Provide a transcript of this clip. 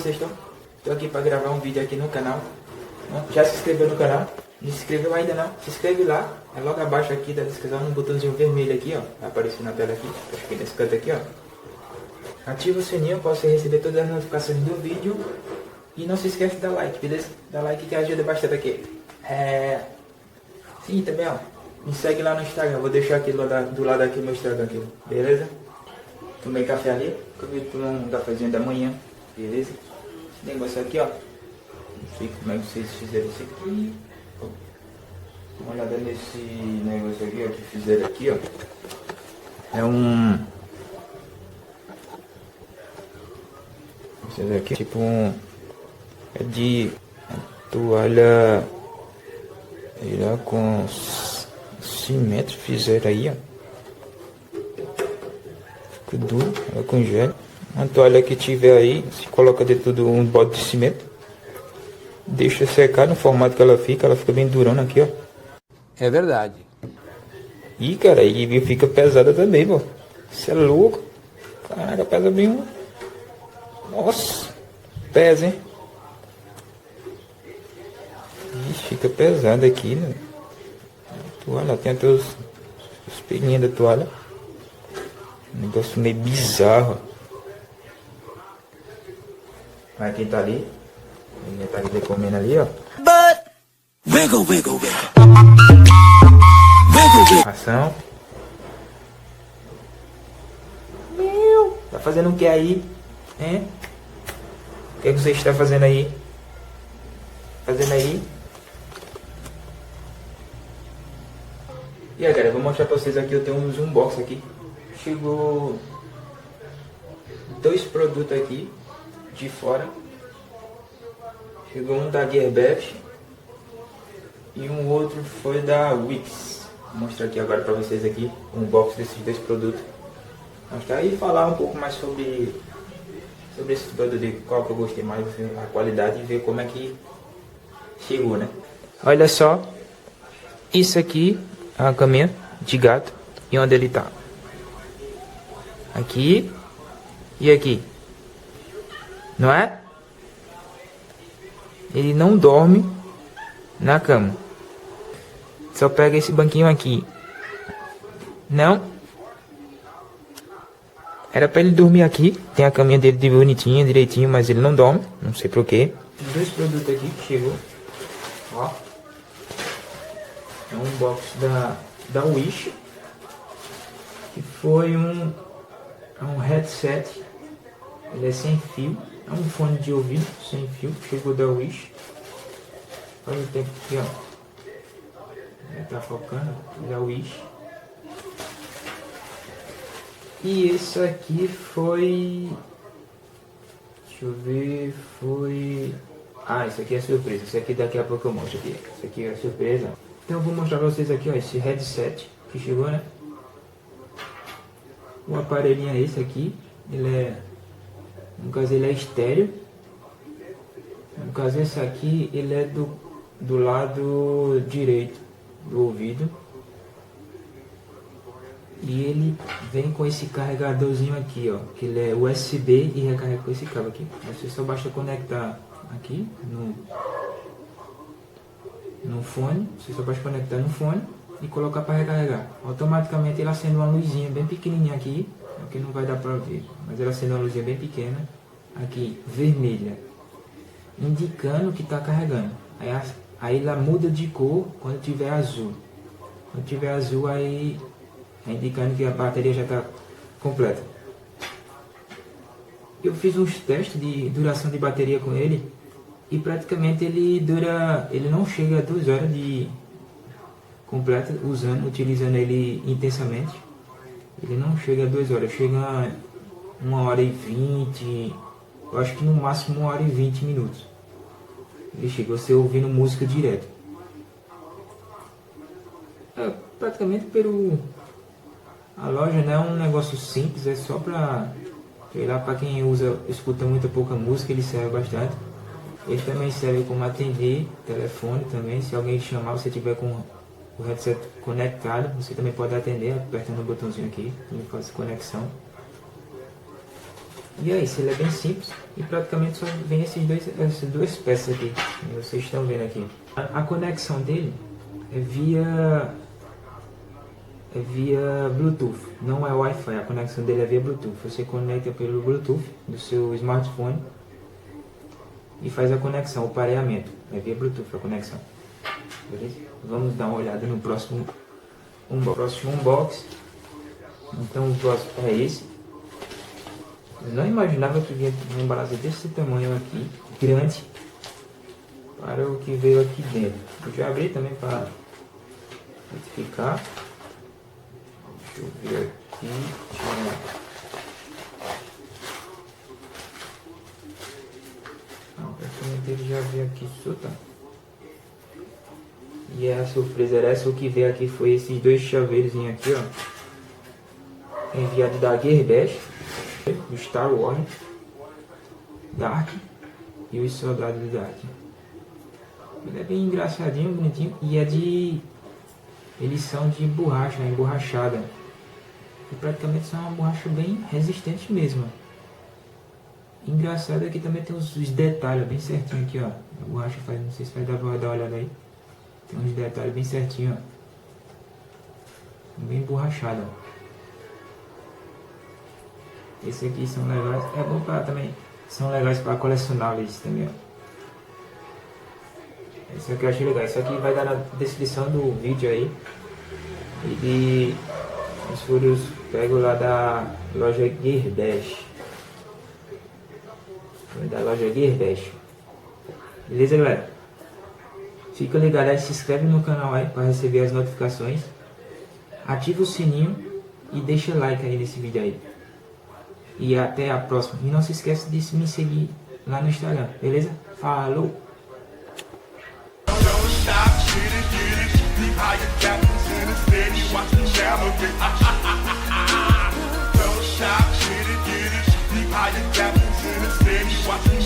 vocês estão? Estou aqui para gravar um vídeo aqui no canal. Já se inscreveu no canal? Não se inscreveu ainda não? Se inscreve lá. É logo abaixo aqui da descrição, um botãozinho vermelho aqui, ó. Vai aparecer na tela aqui. Acho que nesse canto aqui, ó. Ativa o sininho para você receber todas as notificações do vídeo. E não se esquece de dar like, beleza? Dá like que ajuda bastante aqui. Sim, também, ó. Me segue lá no Instagram. Vou deixar aqui do lado aqui o meu Instagram aqui, beleza? Tomei café ali. Acabei de tomar um cafezinho da manhã, beleza? Esse negócio aqui, ó. Não sei como é que vocês fizeram isso aqui. Dá uma olhada nesse negócio aqui, ó, que fizeram aqui, ó. É um... Esse aqui é tipo um... É de toalha... Irá com cimento, fizeram aí, ó. Fica duro, ela congela. Uma toalha que tiver aí, se coloca dentro de um bote de cimento. Deixa secar no formato que ela fica bem durona aqui, ó. É verdade. Ih, cara, e fica pesada também, pô. Você é louco. Caraca, pesa bem. Nossa, pesa, hein? Ixi, fica pesada aqui, né? A toalha, tem até os pelinhos da toalha. Um negócio meio bizarro. Mas quem tá ali? Ele tá ali comendo ali, ó. Wiggle, wiggle, wiggle. Ração. Tá fazendo o que aí? Hein? O que você está fazendo aí? Fazendo aí? E aí, galera, vou mostrar pra vocês aqui. Eu tenho uns unboxing aqui. Chegou 2 produtos aqui de fora. Chegou um da Gearbest e um outro foi da Wix. Vou mostrar aqui agora pra vocês aqui o unboxing desses 2 produtos. Mostrar e falar um pouco mais sobre esse produto, de qual que eu gostei mais, a qualidade, e ver como é que chegou, né? Olha só, isso aqui é uma caminha de gato e onde ele tá. Aqui e aqui. Não é? Ele não dorme na cama. Só pega esse banquinho aqui. Não. Era pra ele dormir aqui. Tem a caminha dele de bonitinha, direitinho, mas ele não dorme. Não sei porquê. Tem 2 produtos aqui que chegou. Ó. É um box da Wish. Que foi um headset. Ele é sem fio. É um fone de ouvido sem fio. Chegou da Wish. Olha o tempo aqui, ó. Ele tá focando. Da Wish. E esse aqui foi... Deixa eu ver... Foi... Ah, isso aqui é surpresa. Isso aqui daqui a pouco eu mostro aqui. Isso aqui é surpresa. Então eu vou mostrar pra vocês aqui, ó. Esse headset que chegou, né? O aparelhinho é esse aqui. Ele é... No caso ele é estéreo. No caso esse aqui, ele é do lado direito do ouvido. E ele vem com esse carregadorzinho aqui, ó, que ele é USB e recarrega com esse cabo aqui. Você só basta conectar aqui no fone. Você só basta conectar no fone e colocar para recarregar. Automaticamente ele acende uma luzinha bem pequenininha aqui, que não vai dar para ver, mas ela acende uma luzinha bem pequena aqui, vermelha, indicando que está carregando. Aí ela muda de cor quando tiver azul. Quando tiver azul, aí é indicando que a bateria já está completa. Eu fiz uns testes de duração de bateria com ele e praticamente ele não chega a 2 horas de completa utilizando ele intensamente. Ele não chega a 2 horas, chega a 1h20, eu acho que no máximo 1h20 minutos. Ele chega você ouvindo música direto. Praticamente a loja não é um negócio simples, é só pra, sei lá, pra quem escuta muita pouca música, ele serve bastante. Ele também serve como atender telefone também, se alguém chamar, você tiver com o headset conectado, você também pode atender apertando o botãozinho aqui, ele faz conexão. E é isso, ele é bem simples e praticamente só vem essas duas peças aqui, que vocês estão vendo aqui. A conexão dele é via Bluetooth, não é Wi-Fi, a conexão dele é via Bluetooth. Você conecta pelo Bluetooth do seu smartphone e faz a conexão, o pareamento, é via Bluetooth a conexão, beleza? Vamos dar uma olhada no próximo unboxing. Então o próximo é esse. Eu não imaginava que vinha uma embalagem desse tamanho aqui, grande, para o que veio aqui dentro. Eu já abri também para identificar. Deixa eu ver aqui. Praticamente ele já veio aqui soltando. E a surpresa era essa, o que veio aqui foi esses dois chaveiros aqui, ó. Enviado da Gearbest, do Star Wars, Dark e os Soldados do Dark. Ele é bem engraçadinho, bonitinho, e é de... eles são de borracha, emborrachada. E praticamente são uma borracha bem resistente mesmo. Engraçado é que também tem os detalhes bem certinho aqui, ó. A borracha faz, não sei se vai dar pra dar uma olhada aí. Tem uns detalhes bem certinho, ó. Bem borrachado, ó. Esses aqui são legais, é bom para também, são legais para colecionar eles também, ó. Esse aqui eu achei legal, isso aqui vai dar na descrição do vídeo aí. E os furos pego lá da loja Gearbest. Da loja Gearbest. Beleza, galera? Fica ligado aí, se inscreve no canal aí para receber as notificações. Ativa o sininho e deixa like aí nesse vídeo aí. E até a próxima. E não se esqueça de me seguir lá no Instagram, beleza? Falou! Watch me